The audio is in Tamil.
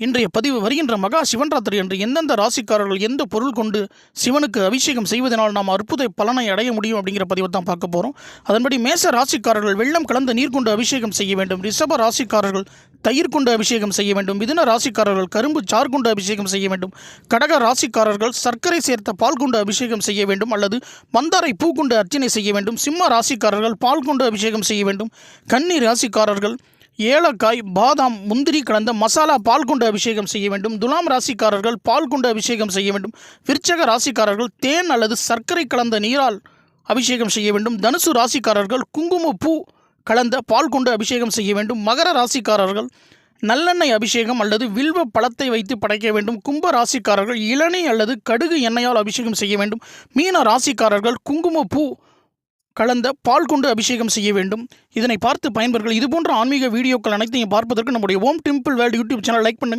இன்றைய பதிவு வருகின்ற மகா சிவன்ராத்திரி என்று எந்தெந்த ராசிக்காரர்கள் எந்த பொருள் கொண்டு சிவனுக்கு அபிஷேகம் செய்வதனால் நாம் அற்புத பலனை அடைய முடியும் அப்படிங்கிற பதிவை தான் பார்க்க போகிறோம். அதன்படி மேச ராசிக்காரர்கள் வெள்ளம் கலந்த நீர் கொண்டு அபிஷேகம் செய்ய வேண்டும். ரிஷப ராசிக்காரர்கள் தயிர் கொண்டு அபிஷேகம் செய்ய வேண்டும். மிதுன ராசிக்காரர்கள் கரும்பு சாறு கொண்டு அபிஷேகம் செய்ய வேண்டும். கடக ராசிக்காரர்கள் சர்க்கரை சேர்த்த பால் கொண்டு அபிஷேகம் செய்ய வேண்டும் அல்லது மந்தாரை பூ கொண்டு அர்ச்சனை செய்ய வேண்டும். சிம்ம ராசிக்காரர்கள் பால் கொண்டு அபிஷேகம் செய்ய வேண்டும். கன்னி ராசிக்காரர்கள் ஏலக்காய் பாதாம் முந்திரி கலந்த மசாலா பால் கொண்டு அபிஷேகம் செய்ய வேண்டும். துலாம் ராசிக்காரர்கள் பால் கொண்டு அபிஷேகம் செய்ய வேண்டும். விருச்சக ராசிக்காரர்கள் தேன் அல்லது சர்க்கரை கலந்த நீரால் அபிஷேகம் செய்ய வேண்டும். தனுசு ராசிக்காரர்கள் குங்கும பூ கலந்த பால் கொண்டு அபிஷேகம் செய்ய வேண்டும். மகர ராசிக்காரர்கள் நல்லெண்ணெய் அபிஷேகம் அல்லது வில்வ பழத்தை வைத்து படைக்க வேண்டும். கும்ப ராசிக்காரர்கள் இளநீர் அல்லது கடுகு எண்ணெயால் அபிஷேகம் செய்ய வேண்டும். மீன ராசிக்காரர்கள் குங்கும பூ கலந்த பால் கொண்டு அபிஷேகம் செய்ய வேண்டும். இதனை பார்த்து பயன்பெறுங்கள். இதுபோன்ற ஆன்மீக வீடியோக்கள் அனைத்தையும் பார்ப்பதற்கு நம்முடைய Om temple world YouTube channel like பண்ணுங்கள்.